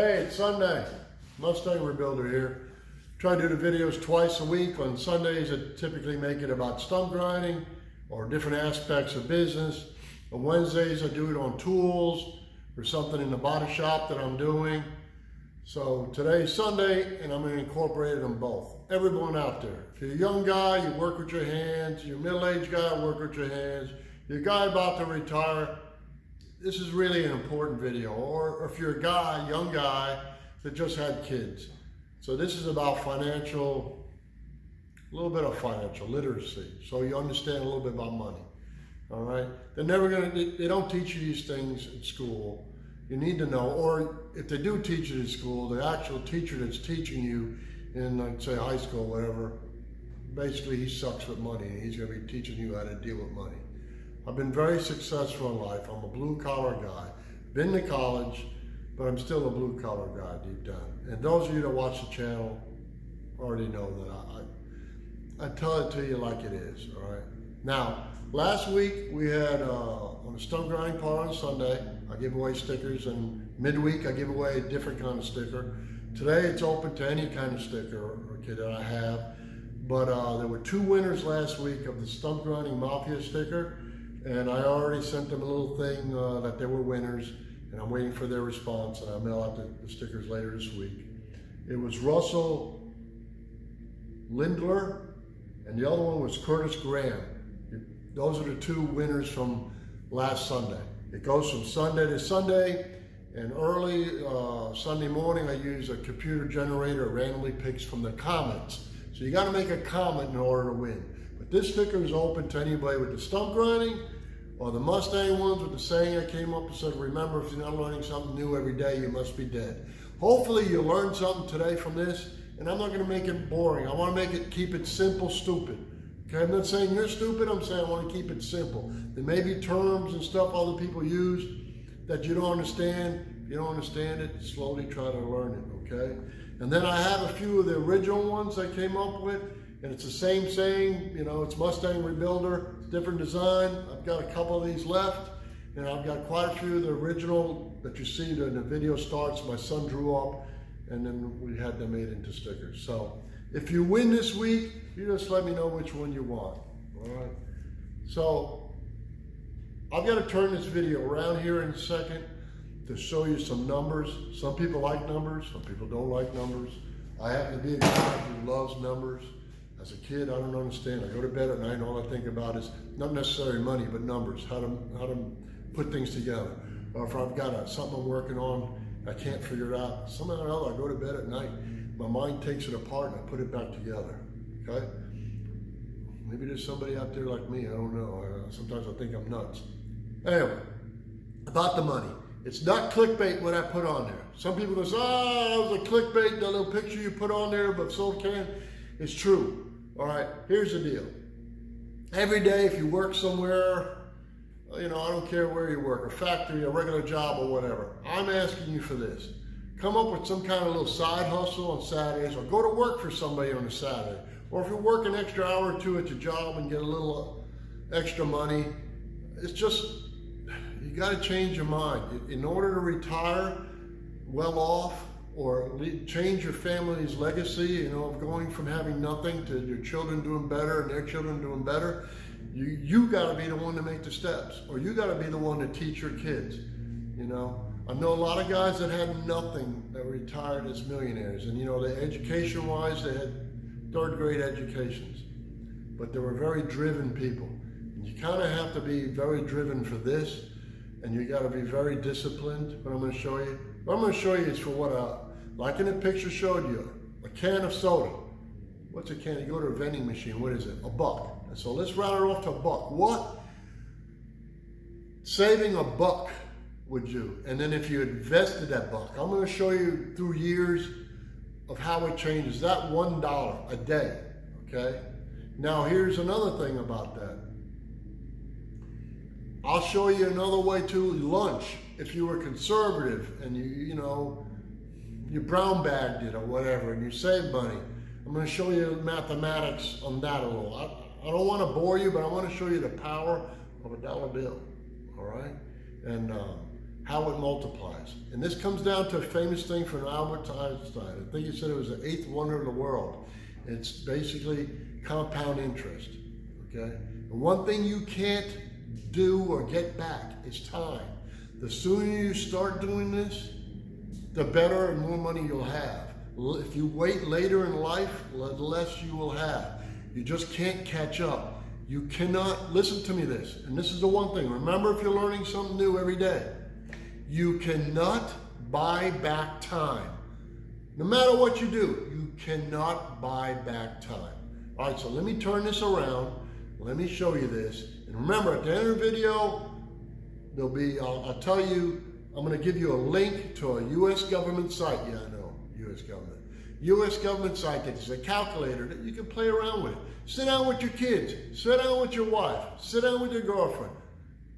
Hey, it's Sunday. Mustang Rebuilder here. Try to do the videos twice a week. On Sundays, I typically make it about stump grinding or different aspects of business. On Wednesdays, I do it on tools or something in the body shop that I'm doing. So today's Sunday, and I'm going to incorporate them both. Everyone out there, if you're a young guy, you work with your hands. You're a middle-aged guy, work with your hands. You're a guy about to retire, this is really an important video. Or if you're a guy, young guy, that just had kids. So this is about a little bit of financial literacy, so you understand a little bit about money. All right? They don't teach you these things in school. You need to know, or if they do teach it in school, the actual teacher that's teaching you in, like, say, high school, whatever, basically he sucks with money, and he's going to be teaching you how to deal with money. I've been very successful in life. I'm a blue-collar guy. Been to college, but I'm still a blue-collar guy deep down. And those of you that watch the channel already know that I tell it to you like it is, all right? Now, last week we had, on the stump grinding part on Sunday, I give away stickers, and midweek I give away a different kind of sticker. Today it's open to any kind of sticker that I have. But there were 2 winners last week of the Stump Grinding Mafia sticker, and I already sent them a little thing that they were winners, and I'm waiting for their response, and I'll mail out the stickers later this week. It was Russell Lindler, and the other one was Curtis Graham. Those are the 2 winners from last Sunday. It goes from Sunday to Sunday, and early Sunday morning I use a computer generator, randomly picks from the comments. So you got to make a comment in order to win. But this sticker is open to anybody with the stump grinding or the Mustang ones with the saying I came up and said, remember, if you're not learning something new every day, you must be dead. Hopefully you learned something today from this, and I'm not going to make it boring. I want to keep it simple, stupid. Okay, I'm not saying you're stupid, I'm saying I want to keep it simple. There may be terms and stuff other people use that you don't understand. If you don't understand it, slowly try to learn it, okay? And then I have a few of the original ones I came up with, and it's the same saying, you know, it's Mustang Rebuilder, it's different design. I've got a couple of these left, and I've got quite a few of the original that you see that the video starts, my son drew up, and then we had them made into stickers. So if you win this week, you just let me know which one you want, all right? So I've got to turn this video around here in a second to show you some numbers. Some people like numbers, some people don't like numbers. I happen to be a guy who loves numbers. As a kid, I don't understand. I go to bed at night and all I think about is not necessarily money, but numbers, how to put things together. Or if I've got something I'm working on, I can't figure it out. Somehow or other, I go to bed at night, my mind takes it apart and I put it back together, okay? Maybe there's somebody out there like me, I don't know. Sometimes I think I'm nuts. Anyway, about the money. It's not clickbait what I put on there. Some people go, oh, that was a clickbait, that little picture you put on there, but so can. It's true. All right, here's the deal. Every day if you work somewhere, you know, I don't care where you work, a factory, a regular job or whatever, I'm asking you for this. Come up with some kind of little side hustle on Saturdays, or go to work for somebody on a Saturday. Or if you work an extra hour or 2 at your job and get a little extra money, it's just, you got to change your mind. In order to retire well off or change your family's legacy, you know, of going from having nothing to your children doing better and their children doing better, you got to be the one to make the steps, or you got to be the one to teach your kids, you know. I know a lot of guys that had nothing that retired as millionaires, and you know, the education-wise, they had 3rd grade educations, but they were very driven people. And you kind of have to be very driven for this, and you got to be very disciplined. What I'm going to show you, what I'm going to show you is for what, like in the picture showed you, a can of soda. What's a can? You go to a vending machine, what is it? $1. And so let's round it off to $1. What saving $1 would you? And then if you invested that $1, I'm going to show you through years of how it changes. That $1 a day, okay? Now here's another thing about that. I'll show you another way too. Lunch, if you were conservative and you know, you brown bagged it or whatever and you saved money, I'm going to show you mathematics on that a little. I don't want to bore you, but I want to show you the power of a dollar bill, all right? And how it multiplies. And this comes down to a famous thing from Albert Einstein. I think he said it was the eighth wonder of the world. It's basically compound interest, okay? And one thing you can't do or get back is time. The sooner you start doing this, the better and more money you'll have. If you wait later in life, the less you will have. You just can't catch up. You cannot, listen to me this, and this is the one thing. Remember, if you're learning something new every day, you cannot buy back time. No matter what you do, you cannot buy back time. All right, so let me turn this around. Let me show you this. And remember, at the end of the video, there'll be, I'll tell you, I'm going to give you a link to a U.S. government site. Yeah, I know, U.S. government. U.S. government site that is a calculator that you can play around with. Sit down with your kids. Sit down with your wife. Sit down with your girlfriend.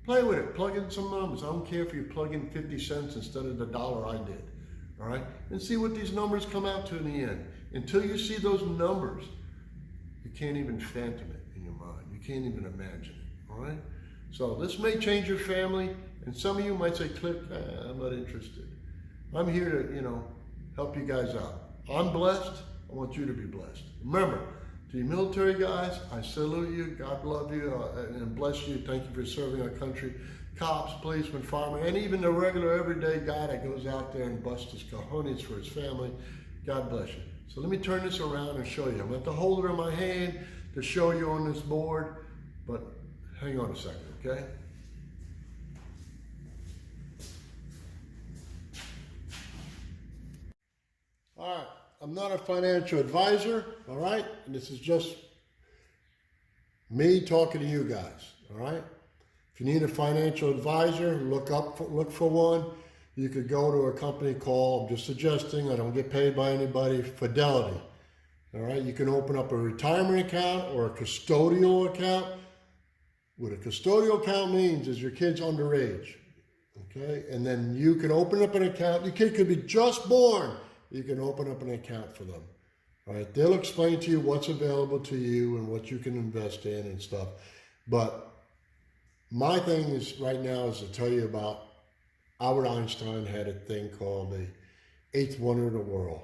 Play with it. Plug in some numbers. I don't care if you plug in 50 cents instead of the dollar I did. All right? And see what these numbers come out to in the end. Until you see those numbers, you can't even phantom it in your mind. You can't even imagine it. All right? So this may change your family. And some of you might say, Click, I'm not interested. I'm here to, help you guys out. I'm blessed. I want you to be blessed. Remember, to you military guys, I salute you. God love you and bless you. Thank you for serving our country. Cops, policemen, firemen, and even the regular everyday guy that goes out there and busts his cojones for his family. God bless you. So let me turn this around and show you. I'm going to hold it in my hand to show you on this board, but hang on a second, okay? All right, I'm not a financial advisor, all right? And this is just me talking to you guys, all right? If you need a financial advisor, look for one. You could go to a company called, I'm just suggesting, I don't get paid by anybody, Fidelity, all right? You can open up a retirement account or a custodial account. What a custodial account means is your kid's underage, okay? And then you can open up an account. Your kid could be just born. You can open up an account for them. All right, they'll explain to you what's available to you and what you can invest in and stuff. But my thing is right now is to tell you about Albert Einstein had a thing called the eighth wonder of the world,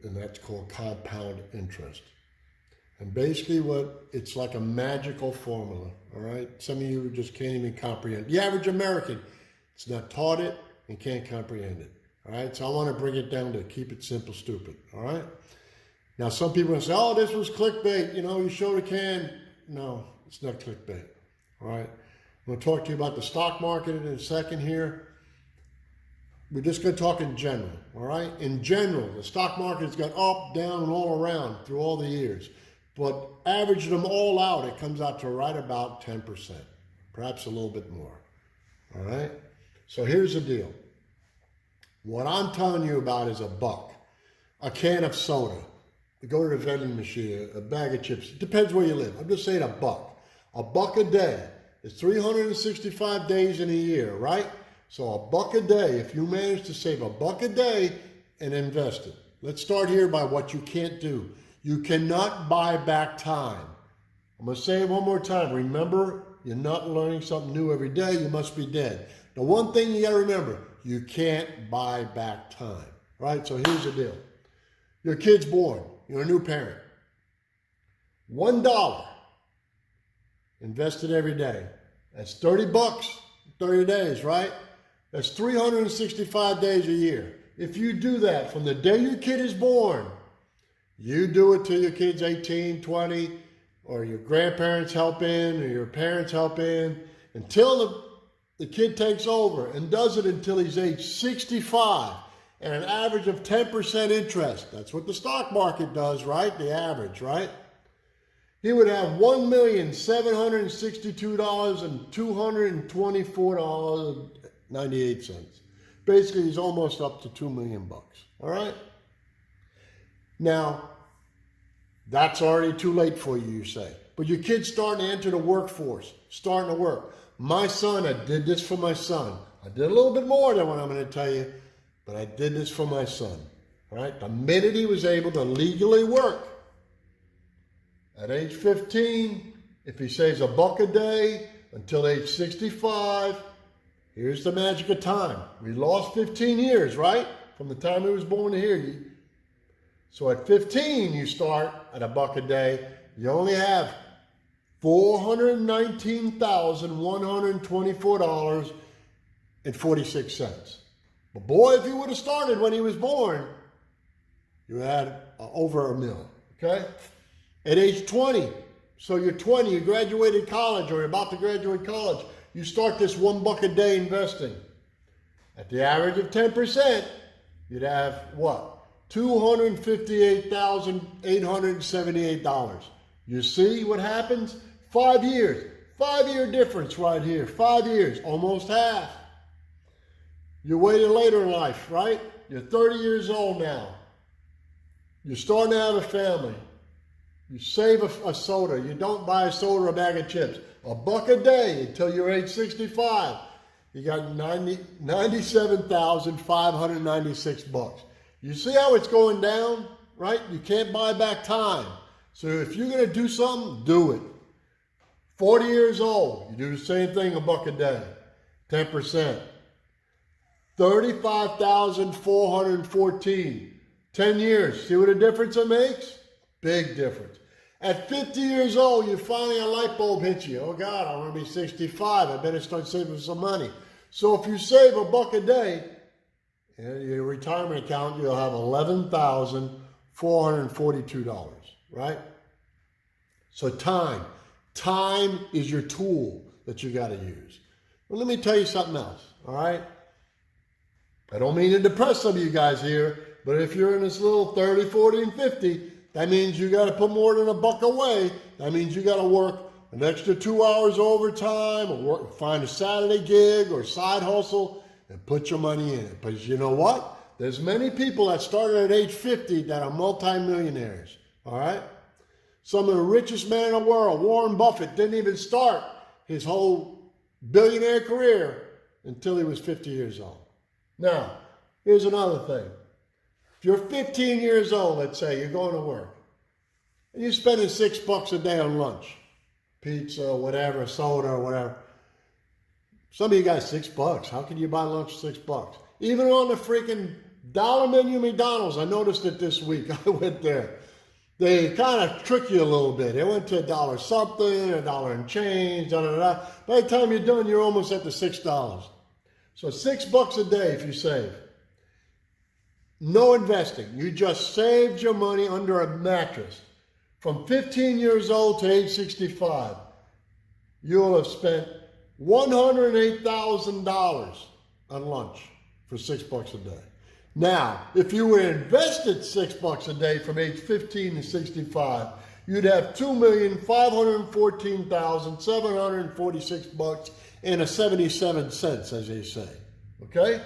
and that's called compound interest. And basically it's like a magical formula, all right? Some of you just can't even comprehend. The average American is not taught it and can't comprehend it. All right, so I want to bring it down to keep it simple, stupid. All right. Now, some people will say, "Oh, this was clickbait." You showed a can. No, it's not clickbait. All right. I'm going to talk to you about the stock market in a second here. We're just going to talk in general. All right. In general, the stock market's got up, down, and all around through all the years. But average them all out, it comes out to right about 10%, perhaps a little bit more. All right. So here's the deal. What I'm telling you about is a buck, a can of soda. You go to the vending machine, a bag of chips. It depends where you live. I'm just saying a buck. A buck a day. It's 365 days in a year, right? So a buck a day, if you manage to save a buck a day and invest it. Let's start here by what you can't do. You cannot buy back time. I'm going to say it one more time. Remember, you're not learning something new every day. You must be dead. The one thing you got to remember, you can't buy back time, right? So here's the deal. Your kid's born. You're a new parent. $1 invested every day. That's 30 bucks, 30 days, right? That's 365 days a year. If you do that from the day your kid is born, you do it till your kid's 18, 20, or your grandparents help in, or your parents help in, until the kid takes over and does it until he's age 65 and an average of 10% interest. That's what the stock market does, right? The average, right? He would have $1,762,224.98. Basically, he's almost up to $2 million bucks. All right? Now, that's already too late for you, you say. But your kid's starting to enter the workforce, starting to work. My son, I did this for my son. I did a little bit more than what I'm going to tell you, but I did this for my son. All right? The minute he was able to legally work, at age 15, if he saves a buck a day until age 65, Here's the magic of time. We lost 15 years, right? From the time he was born to here. So at 15, you start at $1 a day. You only have $419,124.46. But boy, if you would have started when he was born, you had over $1 million, okay? At age 20, so you're 20, you graduated college or you're about to graduate college, you start this $1 a day investing. At the average of 10%, you'd have what? $258,878. You see what happens? 5 years. 5-year difference right here. 5 years. Almost half. You're waiting later in life, right? You're 30 years old now. You're starting to have a family. You save a soda. You don't buy a soda or a bag of chips. $1 a day until you're age 65. You got $97,596. You see how it's going down, right? You can't buy back time. So if you're going to do something, do it. 40 years old, you do the same thing, $1 a day, 10%. 35,414, 10 years. See what a difference it makes? Big difference. At 50 years old, you finally a light bulb hits you. Oh God, I want to be 65. I better start saving some money. So if you save $1 a day, in your retirement account, you'll have $11,442, right? So time is your tool that you got to use. Well, let me tell you something else, all right? I don't mean to depress some of you guys here, but if you're in this little 30, 40, and 50, that means you got to put more than $1 away. That means you got to work an extra 2 hours overtime or find a Saturday gig or side hustle and put your money in it. But you know what? There's many people that started at age 50 that are multimillionaires, all right? Some of the richest men in the world, Warren Buffett, didn't even start his whole billionaire career until he was 50 years old. Now, here's another thing. If you're 15 years old, let's say, you're going to work, and you're spending $6 a day on lunch, pizza, whatever, soda, or whatever. Some of you guys, $6. How can you buy lunch for $6? Even on the freaking dollar menu McDonald's, I noticed it this week. I went there. They kind of trick you a little bit. They went to $1 something, $1 and change, da da da. By the time you're done, you're almost at the $6. So $6 a day if you save. No investing. You just saved your money under a mattress. From 15 years old to age 65, you'll have spent $108,000 on lunch for $6 a day. Now, if you were invested $6 a day from age 15 to 65, you'd have $2,514,746.77, as they say. Okay?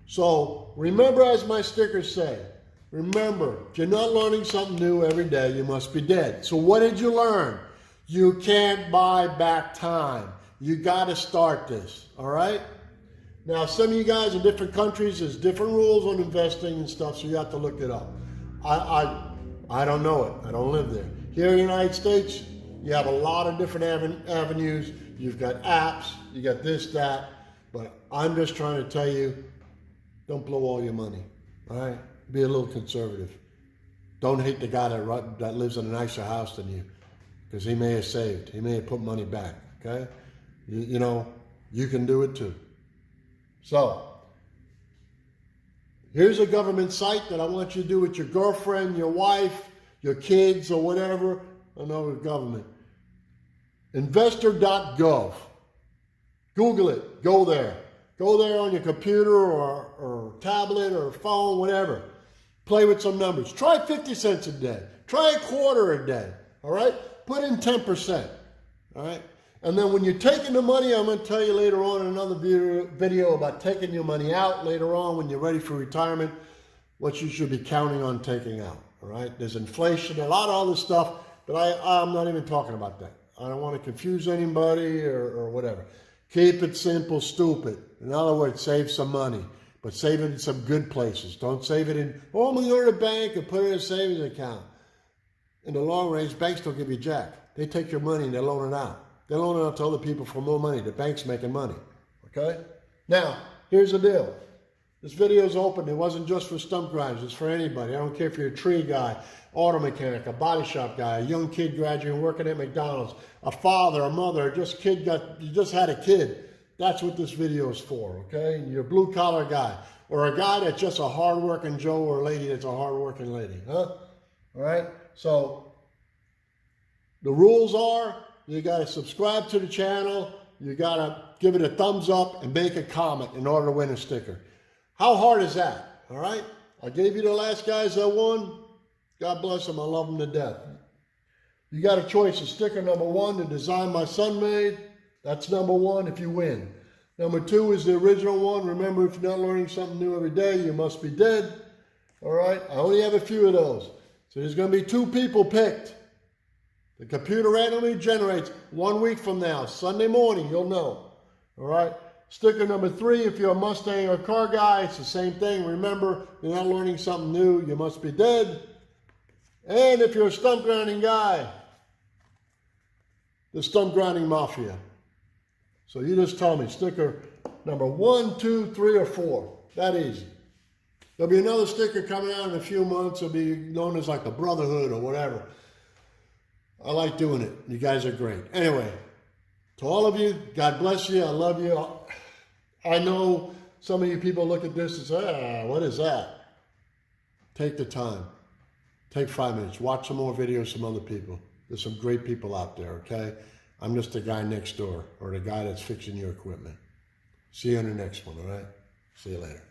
So remember, as my stickers say, remember, if you're not learning something new every day, you must be dead. So what did you learn? You can't buy back time. You got to start this, all right? Now, some of you guys in different countries, there's different rules on investing and stuff, so you have to look it up. I don't know it. I don't live there. Here in the United States, you have a lot of different avenues. You've got apps, you got this, that, but I'm just trying to tell you, don't blow all your money, all right? Be a little conservative. Don't hate the guy that lives in a nicer house than you, because he may have saved. He may have put money back, okay? You know, you can do it too. So, here's a government site that I want you to do with your girlfriend, your wife, your kids, or whatever. Another government. Investor.gov. Google it. Go there. Go there on your computer or tablet or phone, whatever. Play with some numbers. Try 50 cents a day. Try a quarter a day. All right? Put in 10%. All right? And then when you're taking the money, I'm going to tell you later on in another video about taking your money out later on when you're ready for retirement, what you should be counting on taking out, all right? There's inflation, a lot of other stuff, but I'm not even talking about that. I don't want to confuse anybody or whatever. Keep it simple, stupid. In other words, save some money, but save it in some good places. Don't save it in, oh, I'm going to go to the bank and put it in a savings account. In the long range, banks don't give you jack. They take your money and they loan it out. They loan it out to other people for more money. The bank's making money, okay? Now, here's the deal. This video is open. It wasn't just for stump grinders. It's for anybody. I don't care if you're a tree guy, auto mechanic, a body shop guy, a young kid graduating working at McDonald's, a father, a mother, you just had a kid. That's what this video is for, okay? And you're a blue collar guy, or a guy that's just a hard-working Joe, or a lady that's a hard-working lady, huh? All right? So the rules are, you got to subscribe to the channel, you got to give it a thumbs up, and make a comment in order to win a sticker. How hard is that? All right? I gave you the last guys that won. God bless them. I love them to death. You got a choice of sticker number 1, the design my son made. That's number 1 if you win. Number 2 is the original one. Remember, if you're not learning something new every day, you must be dead. All right? I only have a few of those. So there's going to be 2 people picked. The computer randomly generates 1 week from now, Sunday morning, you'll know. All right? Sticker number 3, if you're a Mustang or a car guy, it's the same thing. Remember, you're not learning something new, you must be dead. And if you're a stump grinding guy, the stump grinding mafia. So you just tell me, sticker number 1, 2, 3, or 4. That easy. There'll be another sticker coming out in a few months. It'll be known as like the Brotherhood or whatever. I like doing it. You guys are great. Anyway, to all of you, God bless you. I love you. I know some of you people look at this and say, what is that? Take the time. Take 5 minutes. Watch some more videos from other people. There's some great people out there, okay? I'm just the guy next door, or the guy that's fixing your equipment. See you on the next one, all right? See you later.